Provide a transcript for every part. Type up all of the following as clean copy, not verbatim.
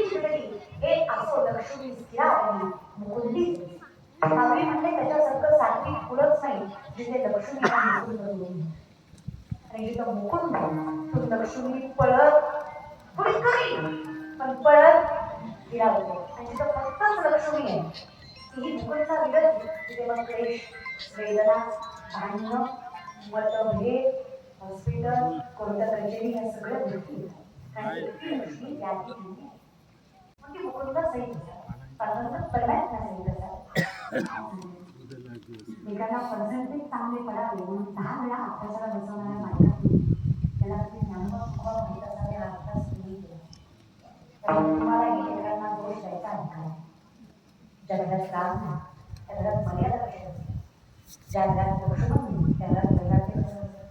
हे असो लक्ष्मी स्थिरावली मुकुंदी मागणी म्हणजे त्याच्यासारखं सात्विक फुलच नाही जिथे लक्ष्मी आणि जिथं मुकुंद तो लक्ष्मी पळत थोडी कमी पण पळत स्थिरावते आणि जिथं फक्तच लक्ष्मी आहे ही मुकुंदचा विरत तिथे मग क्लेश वेदना भांडणं मतभेद हॉस्पिटल कोणत्या कचेरी या सगळ्या गोष्टी आणि लक्ष्मी त्याची मग ती मुकुंदा सहित परमात्मा सहित एखादा पर्सेंटेज चांगले पडावे म्हणून 10 वेळा अभ्यासाला बसवणाऱ्या माणसाने त्याला ती ज्ञानोबा माहित असावे हा अभ्यास तुम्ही केला तुम्हालाही लेकरांना दोष द्यायचा अधिकार ज्या घरात राम नाही त्या घरात मर्यादा कशी असते ज्या घरात लक्ष्मण त्या घरात वैराग्य कसं असतं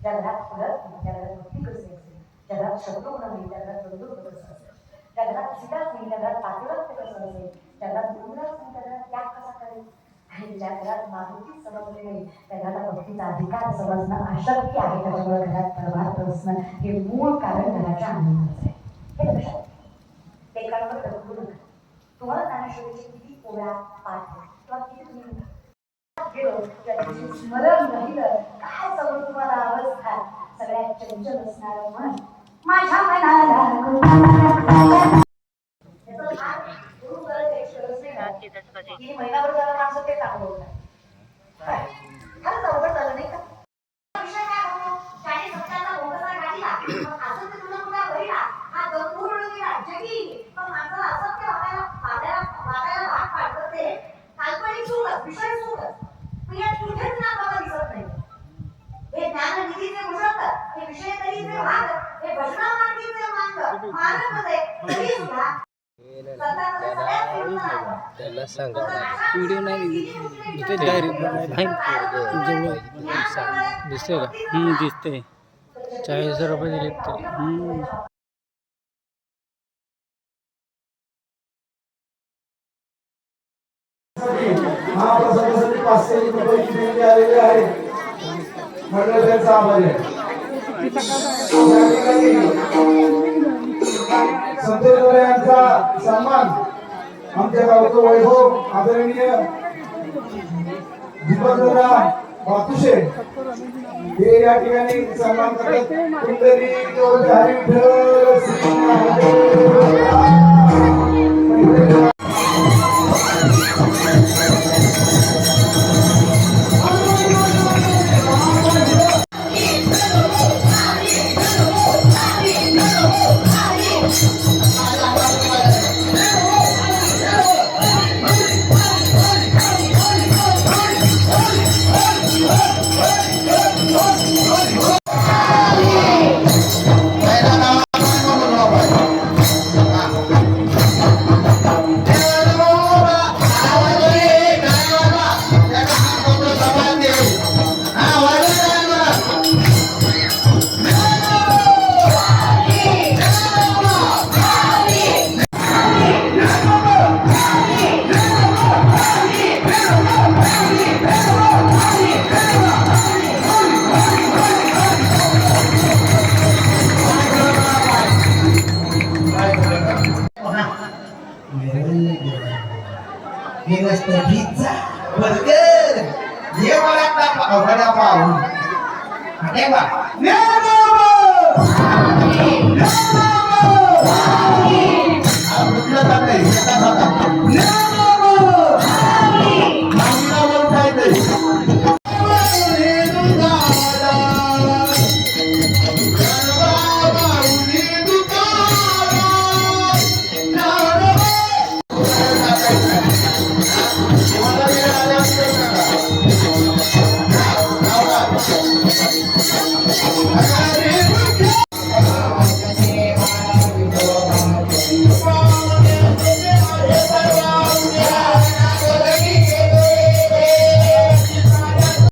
ज्या घरात फुलत नाही त्या घरात भक्ती कशी असते ज्या घरात शत्रुघ्न नाही त्या घरात बंधुत्व कसं असतं ज्या घरात सीताच नाही त्या घरात पातिव्रत्य कसं असेल ज्या घरात गुरुराज नाही त्या घरात त्याग कसा करेल आणि ज्या घरात मारुतीच समजले नाही त्या घरात भक्तीचा अधिकार समजणं अशक्य आहे त्याच्यामुळे घरात परमार्थ असणं हे मूळ कारण घराच्या आनंदाचं आहे हे लक्षात एकावर ढकलू नका तुम्हाला ज्ञानेश्वरीचे किती ओळा पाठ किंवा किती तुम्ही स्मरण राहिलं काय सगळं तुम्हाला अवस्था सगळ्यात चंचल असणारं मन माझ्या मनाला महिनाभर झाला माणसं ते चांगलं होतं खरंच अवघड झालं नाही का विषय काय होतो 40-70चा भोगसा घातला असं ते तुला कुठला भरिला हा गंभूर जगी पण माणसाला असत्य वागायला भाग पाडतं ते काल्पनिक सुखच विषय सुखच पण यात कुठेच ना बाबा दिसत नाही हे ज्ञाननिधीचे भूषक हे विषय तरीचे भाग हे भजनामार्गीचे मार्ग मार्गमध्ये तरी सुद्धा त्याला सांगा व्हिडिओ नाही इथे डायरेक्ट जवळ दिसते का दिसते 40 रुपये दिले महाप्रसादासाठी 500 रुपये देण्यात आलेले आहे मंडळ त्यांचा आभार आहे संतोष यांचा सन्मान आमच्या गावचं वैभव आदरणीय दीपकदादा बातुशे हे या ठिकाणी सन्मान करतात कुंडली Hari pizza, burger, dia malah dapat ada apa? Ada apa?